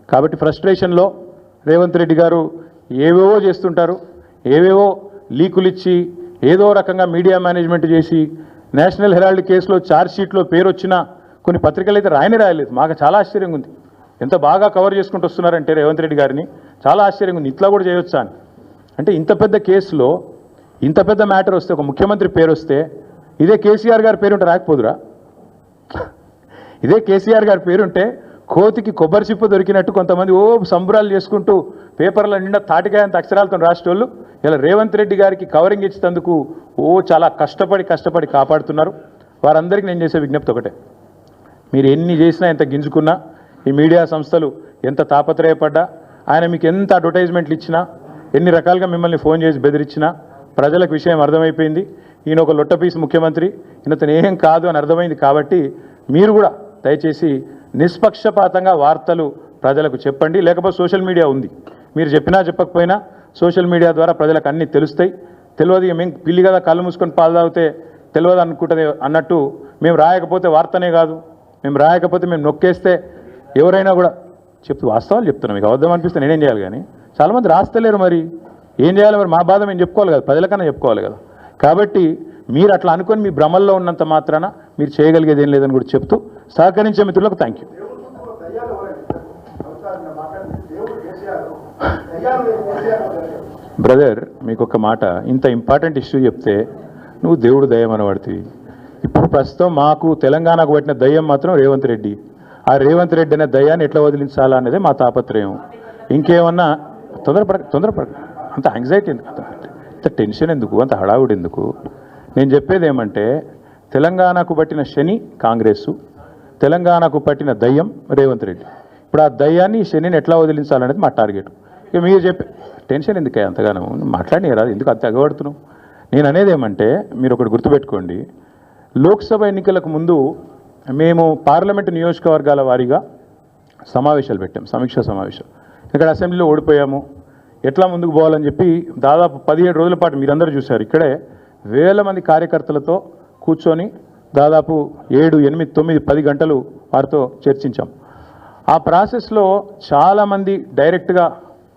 కాబట్టి ఫ్రస్ట్రేషన్లో రేవంత్ రెడ్డి గారు ఏవేవో చేస్తుంటారు, ఏవేవో లీకులు ఇచ్చి ఏదో రకంగా మీడియా మేనేజ్మెంట్ చేసి నేషనల్ హెరాల్డ్ కేసులో ఛార్జ్షీట్లో పేరు వచ్చిన కొన్ని పత్రికలు అయితే రాయలేదు. మాకు చాలా ఆశ్చర్యంగా ఉంది. ఎంత బాగా కవర్ చేసుకుంటూ వస్తున్నారంటే రేవంత్ రెడ్డి గారిని చాలా ఆశ్చర్యంగా ఉంది. ఇట్లా కూడా చేయొచ్చా అని. అంటే ఇంత పెద్ద కేసులో ఇంత పెద్ద మ్యాటర్ వస్తే, ఒక ముఖ్యమంత్రి పేరు వస్తే, ఇదే కేసీఆర్ గారి పేరుంటే రాకపోదురా? ఇదే కేసీఆర్ గారి పేరుంటే కోతికి కొబ్బరి చిప్ప దొరికినట్టు కొంతమంది సంబరాలు చేసుకుంటూ పేపర్ల నిండా తాటికాయంత అక్షరాలతో రాసేటోళ్ళు ఇలా రేవంత్ రెడ్డి గారికి కవరింగ్ ఇచ్చేందుకు చాలా కష్టపడి కాపాడుతున్నారు. వారందరికీ నేను చేసే విజ్ఞప్తి ఒకటే, మీరు ఎన్ని చేసినా, ఎంత గింజుకున్నా, ఈ మీడియా సంస్థలు ఎంత తాపత్రయపడ్డా, ఆయన మీకు ఎంత అడ్వర్టైజ్మెంట్లు ఇచ్చినా, ఎన్ని రకాలుగా మిమ్మల్ని ఫోన్ చేసి బెదిరించినా ప్రజలకు విషయం అర్థమైపోయింది. ఈయన ఒక లొట్టపీసు ముఖ్యమంత్రి, ఈయనతో ఏం కాదు అని అర్థమైంది. కాబట్టి మీరు కూడా దయచేసి నిష్పక్షపాతంగా వార్తలు ప్రజలకు చెప్పండి. లేకపోతే సోషల్ మీడియా ఉంది, మీరు చెప్పినా చెప్పకపోయినా సోషల్ మీడియా ద్వారా ప్రజలకు అన్నీ తెలుస్తాయి. తెలియదు మేము పిల్లి కదా కళ్ళు మూసుకొని పాలు తాగితే తెలియదు అనుకుంటుంది అన్నట్టు, మేము రాయకపోతే వార్తనే కాదు, మేము రాయకపోతే మేము నొక్కేస్తే ఎవరైనా కూడా వాస్తవాలు చెప్తున్నాం. మీకు అబద్ధం అనిపిస్తే నేనేం చేయాలి? కానీ చాలామంది రాస్తలేరు. మరి ఏం చేయాలి? మరి మా బాధ మేము చెప్పుకోవాలి కదా, ప్రజలకన్నా చెప్పుకోవాలి కదా. కాబట్టి మీరు అట్లా అనుకొని మీ భ్రమల్లో ఉన్నంత మాత్రాన మీరు చేయగలిగేది ఏం లేదని కూడా చెప్తూ సహకరించే మిత్రులకు థ్యాంక్ యూ. బ్రదర్, మీకు ఒక మాట, ఇంత ఇంపార్టెంట్ ఇష్యూ చెప్తే నువ్వు దేవుడు దయ్యం అనబడుతుంది. ఇప్పుడు ప్రస్తుతం మాకు తెలంగాణకు పట్టిన దయ్యం మాత్రం రేవంత్ రెడ్డి. ఆ రేవంత్ రెడ్డి అనే దయ్యాన్ని ఎట్లా వదిలించాలా అనేది మా తాపత్రయం. ఇంకేమన్నా తొందరపడ అంత యాంగ్జైటీ ఎందుకు, అంత టెన్షన్ ఎందుకు, అంత హడావుడి ఎందుకు? నేను చెప్పేది ఏమంటే, తెలంగాణకు పట్టిన శని కాంగ్రెస్, తెలంగాణకు పట్టిన దయ్యం రేవంత్ రెడ్డి. ఇప్పుడు ఆ దయ్యాన్ని, శనిని ఎట్లా వదిలించాలనేది మా టార్గెట్. ఇక మీరు చెప్పే టెన్షన్ ఎందుకే అంతగానో మాట్లాడి రాదు, ఎందుకు అంత ఎగబడుతున్నావు? నేను అనేది ఏమంటే, మీరు ఒకటి గుర్తుపెట్టుకోండి, లోక్సభ ఎన్నికలకు ముందు మేము పార్లమెంటు నియోజకవర్గాల వారీగా సమావేశాలు పెట్టాం, సమీక్షా సమావేశాలు. ఇక్కడ అసెంబ్లీలో ఓడిపోయాము, ఎట్లా ముందుకు పోవాలని చెప్పి దాదాపు 17 రోజుల పాటు మీరందరూ చూశారు. ఇక్కడే వేల మంది కార్యకర్తలతో కూర్చొని దాదాపు 7, 8, 9, 10 గంటలు వారితో చర్చించాం. ఆ ప్రాసెస్లో చాలామంది డైరెక్ట్గా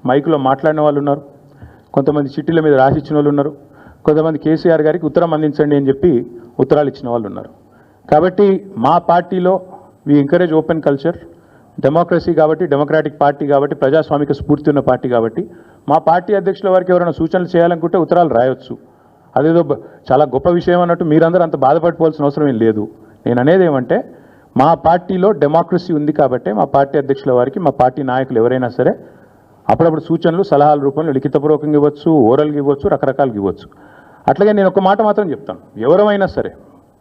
మైకులో మాట్లాడిన వాళ్ళు ఉన్నారు, కొంతమంది చిట్టీల మీద రాసిచ్చిన వాళ్ళు ఉన్నారు, కొంతమంది కేసీఆర్ గారికి ఉత్తరం అందించండి అని చెప్పి ఉత్తరాలు ఇచ్చిన వాళ్ళు ఉన్నారు. కాబట్టి మా పార్టీలో we encourage open culture, democracy కాబట్టి, డెమోక్రాటిక్ పార్టీ కాబట్టి, ప్రజాస్వామిక స్ఫూర్తి ఉన్న పార్టీ కాబట్టి, మా పార్టీ అధ్యక్షుల వారికి ఎవరైనా సూచనలు చేయాలనుకుంటే ఉత్తరాలు రాయొచ్చు. అదేదో చాలా గొప్ప విషయం అన్నట్టు మీరందరూ అంత బాధపడిపోవాల్సిన అవసరం ఏం లేదు. నేను అనేది ఏమంటే, మా పార్టీలో డెమోక్రసీ ఉంది కాబట్టి మా పార్టీ అధ్యక్షుల వారికి, మా పార్టీ నాయకులు ఎవరైనా సరే అప్పుడప్పుడు సూచనలు, సలహాల రూపంలో లిఖితపూర్వకంగా ఇవ్వచ్చు, ఓరల్గా ఇవ్వచ్చు, రకరకాలుగా ఇవ్వచ్చు. అట్లాగే నేను ఒక మాట మాత్రం చెప్తాను,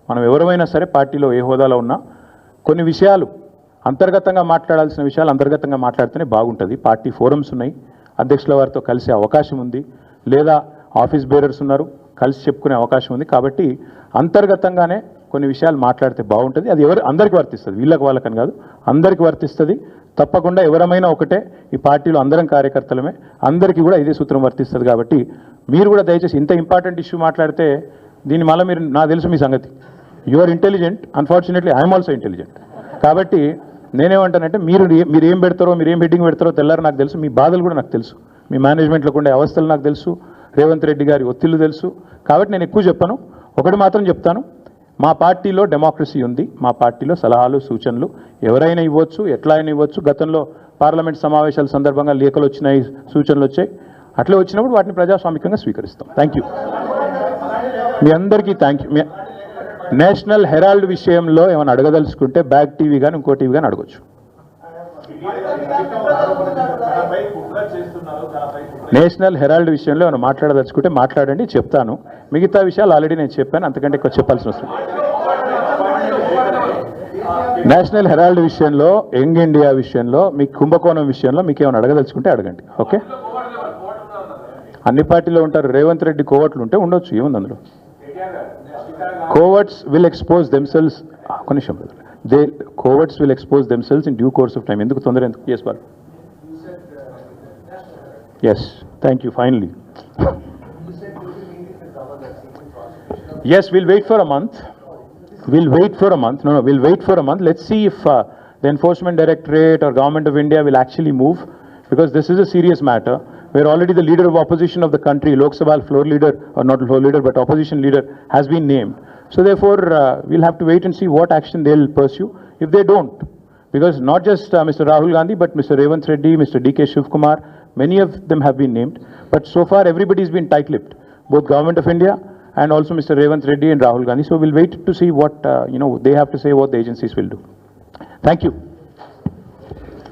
మనం ఎవరైనా సరే పార్టీలో ఏ హోదాలో ఉన్నా కొన్ని విషయాలు అంతర్గతంగా మాట్లాడాల్సిన విషయాలు అంతర్గతంగా మాట్లాడితేనే బాగుంటుంది. పార్టీ ఫోరమ్స్ ఉన్నాయి, అధ్యక్షుల వారితో కలిసే అవకాశం ఉంది, లేదా ఆఫీస్ బేరర్స్ ఉన్నారు, కలిసి చెప్పుకునే అవకాశం ఉంది. కాబట్టి అంతర్గతంగానే కొన్ని విషయాలు మాట్లాడితే బాగుంటుంది. అది అందరికీ వర్తిస్తుంది, వీళ్ళకి వాళ్ళకని కాదు, అందరికీ వర్తిస్తుంది. తప్పకుండా ఎవరమైనా ఒకటే, ఈ పార్టీలో అందరం కార్యకర్తలమే, అందరికీ కూడా ఇదే సూత్రం వర్తిస్తుంది. కాబట్టి మీరు కూడా దయచేసి ఇంత ఇంపార్టెంట్ ఇష్యూ మాట్లాడితే దీని మళ్ళీ మీరు, నాకు తెలుసు మీ సంగతి, you are intelligent, unfortunately I'm also intelligent. కాబట్టి నేనేమంటానంటే, మీరు ఏం పెడతారో, మీరు ఏం హెడ్డింగ్ పెడతారో తెల్లారు నాకు తెలుసు, మీ బాధలు కూడా నాకు తెలుసు, మీ మేనేజ్మెంట్లకు ఉండే అవస్థలు నాకు తెలుసు, రేవంత్ రెడ్డి గారి ఒత్తిళ్లు తెలుసు. కాబట్టి నేను ఎక్కువ చెప్పను, ఒకటి మాత్రం చెప్తాను, మా పార్టీలో డెమోక్రసీ ఉంది, మా పార్టీలో సలహాలు, సూచనలు ఎవరైనా ఇవ్వచ్చు, ఎట్లా అయినా ఇవ్వచ్చు. గతంలో పార్లమెంట్ సమావేశాల సందర్భంగా లేఖలు వచ్చినాయి, సూచనలు వచ్చాయి, అట్లే వచ్చినప్పుడు వాటిని ప్రజాస్వామికంగా స్వీకరిస్తాం. థ్యాంక్ యూ, మీ అందరికీ థ్యాంక్ యూ. నేషనల్ హెరాల్డ్ విషయంలో ఏమైనా అడగదలుచుకుంటే బ్యాక్ టీవీ కానీ ఇంకో టీవీ కానీ అడగచ్చు. నేషనల్ హెరాల్డ్ విషయంలో ఏమైనా మాట్లాడదలుచుకుంటే మాట్లాడండి, చెప్తాను. మిగతా విషయాలు ఆల్రెడీ నేను చెప్పాను, అంతకంటే ఎక్కువ చెప్పాల్సిన అవసరం. నేషనల్ హెరాల్డ్ విషయంలో, యంగ్ ఇండియా విషయంలో, మీ కుంభకోణం విషయంలో మీకు ఏమైనా అడగదలుచుకుంటే అడగండి. ఓకే, అన్ని పార్టీలో ఉంటారు, రేవంత్ రెడ్డి కోవట్లు ఉంటే ఉండొచ్చు, ఏముంది అందులో. కోవర్ట్స్ విల్ ఎక్స్పోజ్ దెమ్సెల్స్, కొనిషం coverts will expose themselves in due course of time. ఎందుకు తొందర ఎందుకు? ఎస్ బాల్, yes, thank you. Finally yes, we'll wait for a month. No, we'll wait for a month. Let's see if the Enforcement Directorate or Government of India will actually move, because this is a serious matter where already the leader of opposition of the country, Lok Sabha floor leader, or not floor leader, but opposition leader, has been named. So therefore, we'll have to wait and see what action they'll pursue. If they don't, because not just Mr. Rahul Gandhi, but Mr. Revanth Reddy, Mr. D.K. Shivkumar, many of them have been named. But so far, everybody's been tight-lipped, both Government of India and also Mr. Revanth Reddy and Rahul Gandhi. So we'll wait to see what they have to say, what the agencies will do. Thank you.